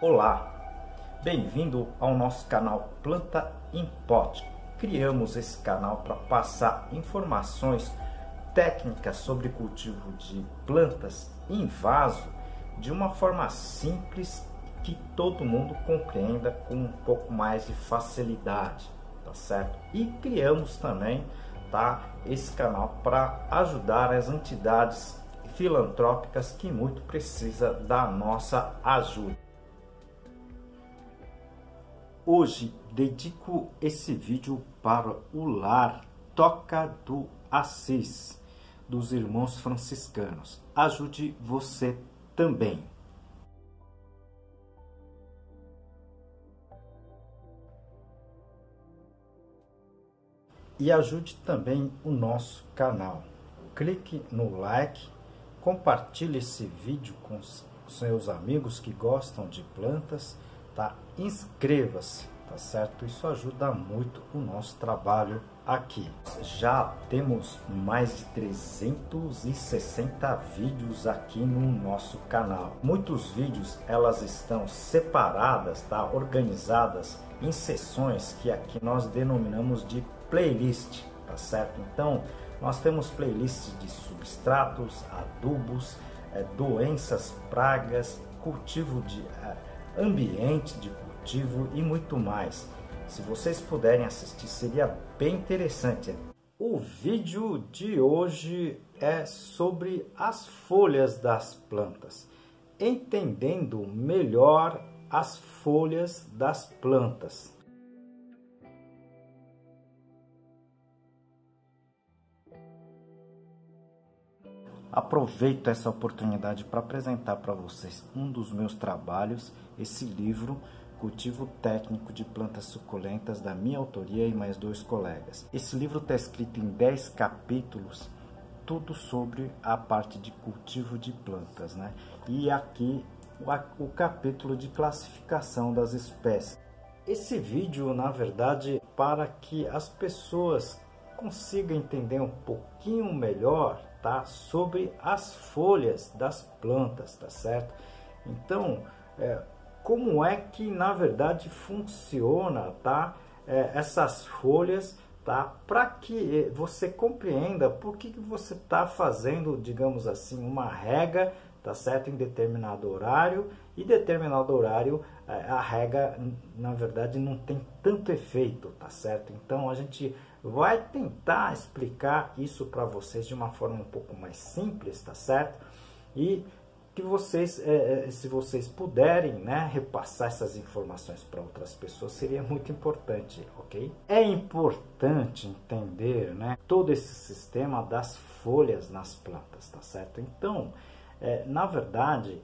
Olá, bem-vindo ao nosso canal Planta em Pote. Criamos esse canal para passar informações técnicas sobre cultivo de plantas em vaso de uma forma simples que todo mundo compreenda com um pouco mais de facilidade, tá certo? E criamos também, tá, esse canal para ajudar as entidades filantrópicas que muito precisa da nossa ajuda. Hoje dedico esse vídeo para o lar Toca do Assis, dos irmãos franciscanos. Ajude você também. E ajude também o nosso canal. Clique no like, compartilhe esse vídeo com seus amigos que gostam de plantas, tá? Inscreva-se, tá certo? Isso ajuda muito o nosso trabalho aqui. Já temos mais de 360 vídeos aqui no nosso canal. Muitos vídeos, elas estão separadas, tá? Organizadas em seções que aqui nós denominamos de playlist, tá certo? Então, nós temos playlists de substratos, adubos, doenças, pragas, cultivo de ambiente de cultivo e muito mais. Se vocês puderem assistir, seria bem interessante. O vídeo de hoje é sobre as folhas das plantas, entendendo melhor as folhas das plantas. Aproveito essa oportunidade para apresentar para vocês um dos meus trabalhos, esse livro, Cultivo Técnico de Plantas Suculentas, da minha autoria e mais 2 colegas. Esse livro está escrito em 10 capítulos, tudo sobre a parte de cultivo de plantas, né? E aqui o capítulo de classificação das espécies. Esse vídeo, na verdade, para que as pessoas consigam entender um pouquinho melhor, tá, sobre as folhas das plantas, tá certo? Então, como é que na verdade funciona, tá, essas folhas, tá, para que você compreenda por que você está fazendo, digamos assim, uma rega, tá certo, em determinado horário, e determinado horário a rega na verdade não tem tanto efeito, tá certo? Então a gente vai tentar explicar isso para vocês de uma forma um pouco mais simples, tá certo? E que vocês, se vocês puderem, né, repassar essas informações para outras pessoas, seria muito importante, ok? É importante entender, né, todo esse sistema das folhas nas plantas, tá certo? Então, na verdade,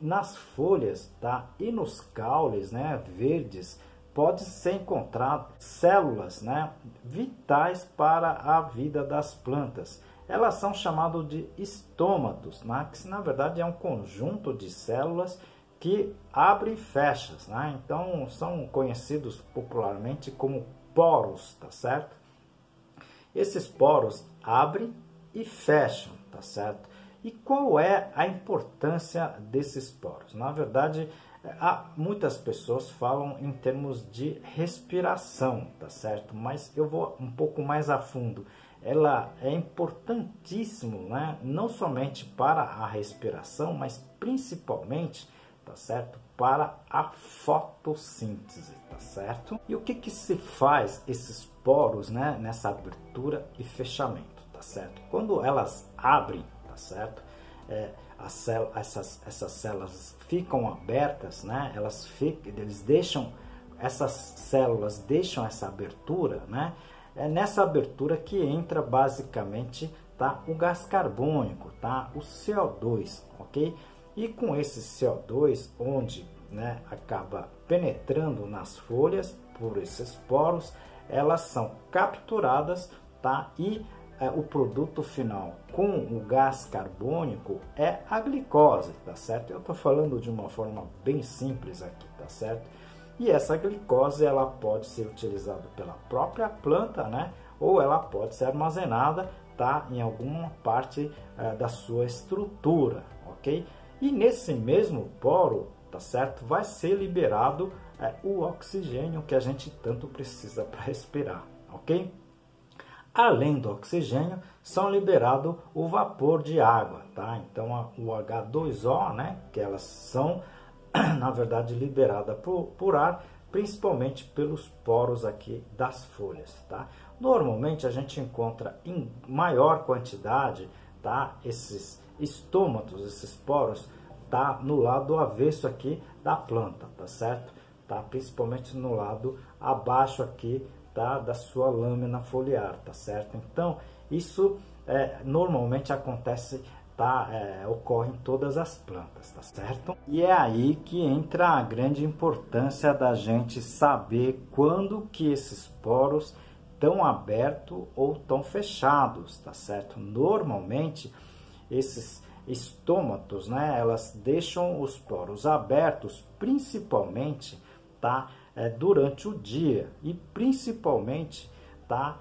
nas folhas, tá, e nos caules, né, verdes, pode ser encontrado células, né, vitais para a vida das plantas. Elas são chamadas de estômatos, né, que na verdade é um conjunto de células que abre e fecha, né? Então são conhecidos popularmente como poros, tá certo? Esses poros abrem e fecham, tá certo? E qual é a importância desses poros? Na verdade, muitas pessoas falam em termos de respiração, tá certo? Mas eu vou um pouco mais a fundo. Ela é importantíssimo, né? Não somente para a respiração, mas principalmente, tá certo, para a fotossíntese, tá certo? E o que se faz esses poros, né, nessa abertura e fechamento, tá certo? Quando elas abrem, tá certo? Essas células ficam abertas, né? Essas células deixam essa abertura, né? É nessa abertura que entra basicamente, tá, o gás carbônico, tá, o CO2, ok? E com esse CO2, onde, né, acaba penetrando nas folhas por esses poros, elas são capturadas, tá? E o produto final com o gás carbônico é a glicose, tá certo? Eu estou falando de uma forma bem simples aqui, tá certo? E essa glicose, ela pode ser utilizada pela própria planta, né? Ou ela pode ser armazenada, tá, em alguma parte da sua estrutura, ok? E nesse mesmo poro tá certo? Vai ser liberado o oxigênio que a gente tanto precisa para respirar, ok? Além do oxigênio, são liberados o vapor de água, tá? Então, o H2O, né, que elas são, na verdade, liberadas por ar, principalmente pelos poros aqui das folhas, tá? Normalmente, a gente encontra em maior quantidade, tá, esses estômatos, esses poros, tá, no lado avesso aqui da planta, tá certo? Tá? Principalmente no lado abaixo aqui, tá, da sua lâmina foliar, tá certo? Então, isso normalmente acontece, tá, ocorre em todas as plantas, tá certo? E é aí que entra a grande importância da gente saber quando que esses poros estão abertos ou estão fechados, tá certo? Normalmente, esses estômatos, né, elas deixam os poros abertos, principalmente, tá, durante o dia, e principalmente, tá,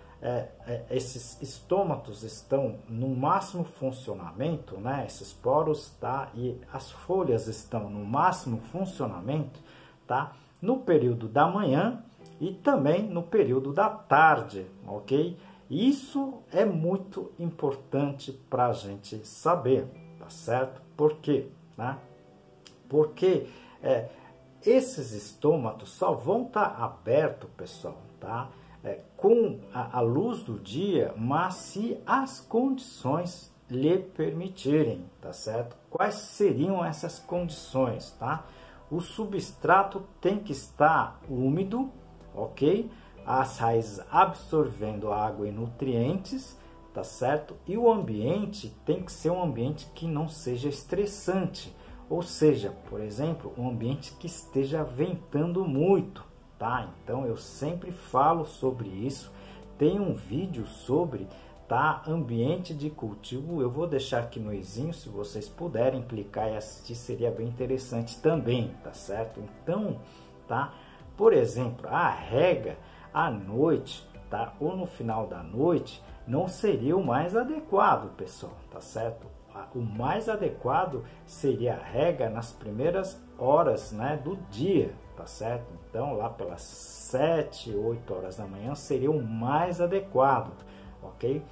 esses estômatos estão no máximo funcionamento, né, esses poros, tá, e as folhas estão no máximo funcionamento, tá, no período da manhã e também no período da tarde, ok? Isso é muito importante para a gente saber, tá certo? Por quê? Né? Porque esses estômatos só vão estar abertos, pessoal, tá? Com a luz do dia, mas se as condições lhe permitirem, tá certo? Quais seriam essas condições, tá? O substrato tem que estar úmido, ok? As raízes absorvendo água e nutrientes, tá certo? E o ambiente tem que ser um ambiente que não seja estressante, ou seja, por exemplo, um ambiente que esteja ventando muito, tá? Então eu sempre falo sobre isso. Tem um vídeo sobre, tá, ambiente de cultivo. Eu vou deixar aqui no izinho, se vocês puderem clicar e assistir, seria bem interessante também, tá certo? Então, tá? Por exemplo, a rega à noite, tá, ou no final da noite, não seria o mais adequado, pessoal, tá certo? O mais adequado seria a rega nas primeiras horas, né, do dia, tá certo? Então, lá pelas 7, 8 horas da manhã seria o mais adequado, ok?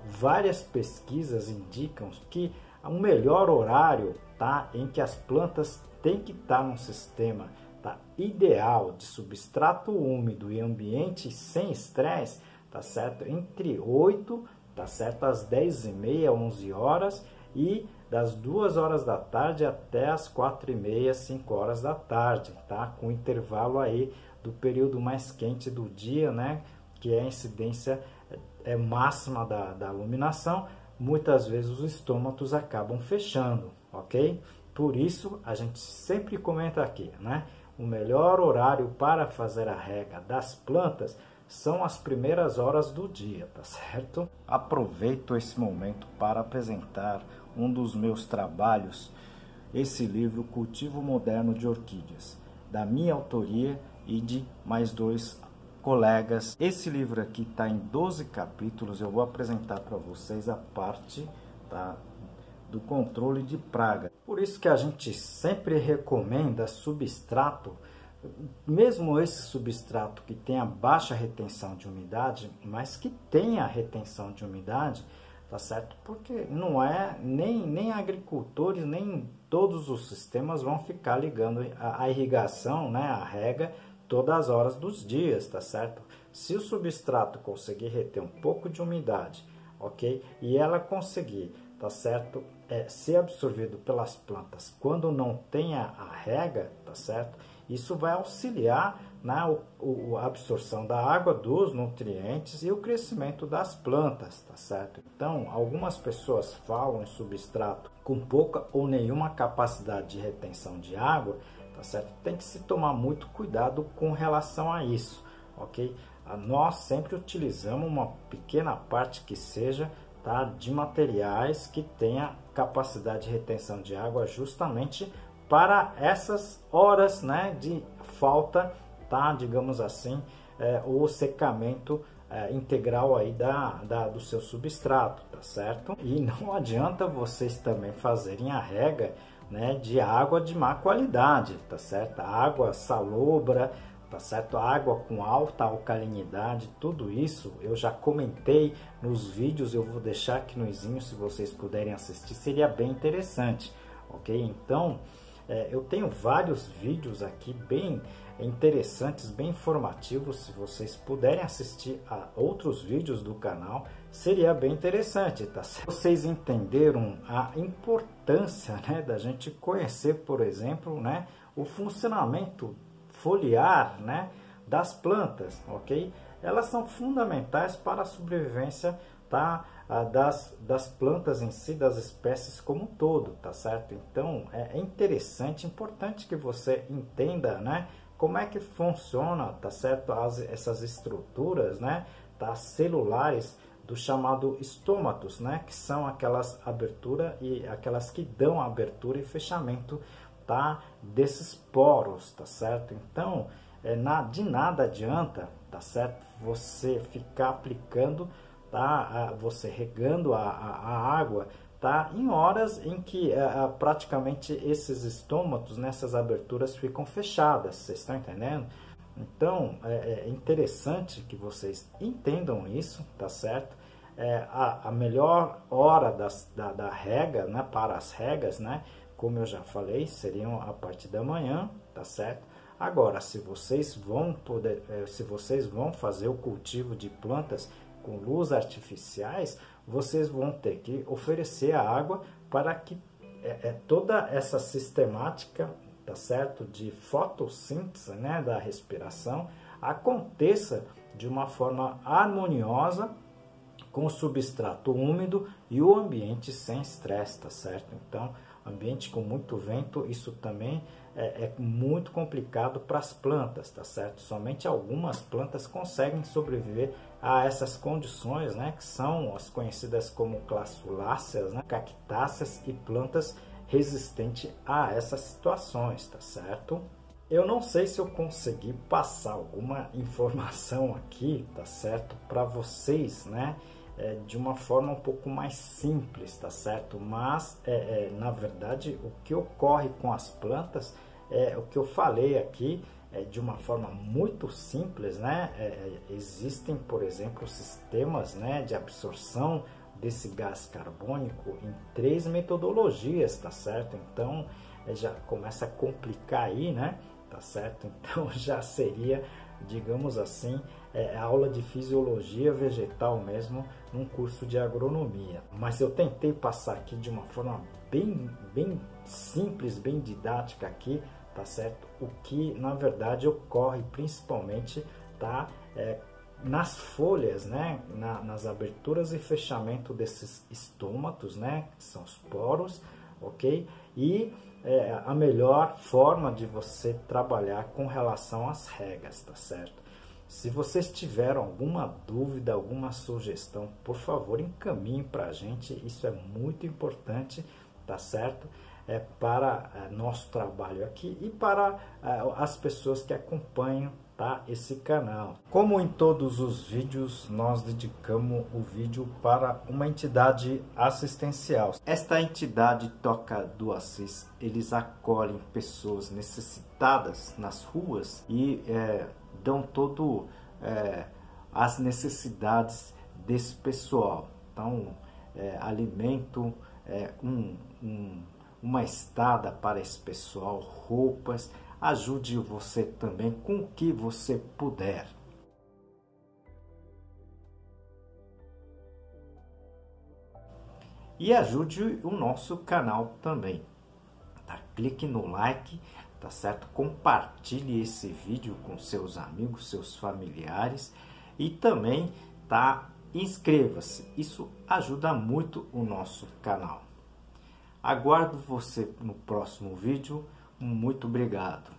Várias pesquisas indicam que o melhor horário, tá, em que as plantas têm que estar num sistema, tá, ideal de substrato úmido e ambiente sem estresse, tá certo? Entre 8, tá certo, às 10h30, 11 horas, e das 2 horas da tarde até as 4h30, 5 horas da tarde, tá? Com intervalo aí do período mais quente do dia, né? Que é a incidência máxima da iluminação. Muitas vezes os estômatos acabam fechando, ok? Por isso, a gente sempre comenta aqui, né? O melhor horário para fazer a rega das plantas são as primeiras horas do dia, tá certo? Aproveito esse momento para apresentar um dos meus trabalhos, esse livro Cultivo Moderno de Orquídeas, da minha autoria e de mais 2 colegas. Esse livro aqui está em 12 capítulos, eu vou apresentar para vocês a parte, tá, do controle de praga. Por isso que a gente sempre recomenda substrato, mesmo esse substrato que tenha baixa retenção de umidade, mas que tenha retenção de umidade, tá certo? Porque não é nem agricultores, nem todos os sistemas vão ficar ligando a irrigação, né, a rega, todas as horas dos dias, tá certo? Se o substrato conseguir reter um pouco de umidade, ok? E ela conseguir, tá certo, ser absorvido pelas plantas quando não tem a rega, tá certo? Isso vai auxiliar na absorção da água, dos nutrientes e o crescimento das plantas, tá certo? Então, algumas pessoas falam em substrato com pouca ou nenhuma capacidade de retenção de água, tá certo? Tem que se tomar muito cuidado com relação a isso, ok? Nós sempre utilizamos uma pequena parte que seja, tá, de materiais que tenha capacidade de retenção de água justamente para essas horas, né, de falta, tá, digamos assim, o secamento integral aí do seu substrato, tá certo? E não adianta vocês também fazerem a rega né, de água de má qualidade, tá certo? A água salobra, tá certo? A água com alta alcalinidade, tudo isso eu já comentei nos vídeos, eu vou deixar aqui no izinho, se vocês puderem assistir, seria bem interessante, ok? Então, eu tenho vários vídeos aqui bem interessantes, bem informativos. Se vocês puderem assistir a outros vídeos do canal, seria bem interessante, tá certo? Vocês entenderam a importância, né, da gente conhecer, por exemplo, né, o funcionamento foliar, né, das plantas, ok? Elas são fundamentais para a sobrevivência, tá, das plantas em si, das espécies como um todo, tá certo? Então é interessante, importante que você entenda, né, como é que funciona, tá certo, essas estruturas, né, tá, celulares do chamado estômatos, né, que são aquelas aberturas e aquelas que dão abertura e fechamento, tá, desses poros, tá certo? Então de nada adianta, tá certo, você ficar aplicando, tá, você regando a água, tá, em horas em que praticamente esses estômatos, nessas aberturas ficam fechadas, vocês estão entendendo? Então é interessante que vocês entendam isso, tá certo? A melhor hora da rega, né, para as regas, né, como eu já falei, seriam a partir da manhã, tá certo? Agora, se vocês vão fazer o cultivo de plantas com luz artificiais, vocês vão ter que oferecer a água para que toda essa sistemática, tá certo, de fotossíntese, né, da respiração aconteça de uma forma harmoniosa, com o substrato úmido e o ambiente sem estresse, tá certo? Então, ambiente com muito vento, isso também é muito complicado para as plantas, tá certo? Somente algumas plantas conseguem sobreviver a essas condições, né, que são as conhecidas como classuláceas, né, cactáceas e plantas resistentes a essas situações, tá certo? Eu não sei se eu consegui passar alguma informação aqui, tá certo, para vocês, né, de uma forma um pouco mais simples, tá certo? Mas, na verdade, o que ocorre com as plantas, o que eu falei aqui, de uma forma muito simples, né? Existem, por exemplo, sistemas, né, de absorção desse gás carbônico em 3 metodologias, tá certo? Então, já começa a complicar aí, né? Tá certo? Então, já seria, digamos assim, aula de fisiologia vegetal mesmo, num curso de agronomia. Mas eu tentei passar aqui de uma forma bem simples, bem didática aqui, tá certo? O que na verdade ocorre principalmente, tá, nas folhas, né, nas aberturas e fechamento desses estômatos, né, que são os poros, ok? E a melhor forma de você trabalhar com relação às regas, tá certo? Se vocês tiveram alguma dúvida, alguma sugestão, por favor, encaminhe para a gente, isso é muito importante, tá certo? Para nosso trabalho aqui e para as pessoas que acompanham, tá, esse canal. Como em todos os vídeos, nós dedicamos o vídeo para uma entidade assistencial. Esta entidade Toca do Assis, eles acolhem pessoas necessitadas nas ruas e dão todo as necessidades desse pessoal. Então, alimento, uma estada para esse pessoal, roupas, ajude você também com o que você puder. E ajude o nosso canal também, tá? Clique no like, tá certo? Compartilhe esse vídeo com seus amigos, seus familiares e também, tá, inscreva-se. Isso ajuda muito o nosso canal. Aguardo você no próximo vídeo. Muito obrigado.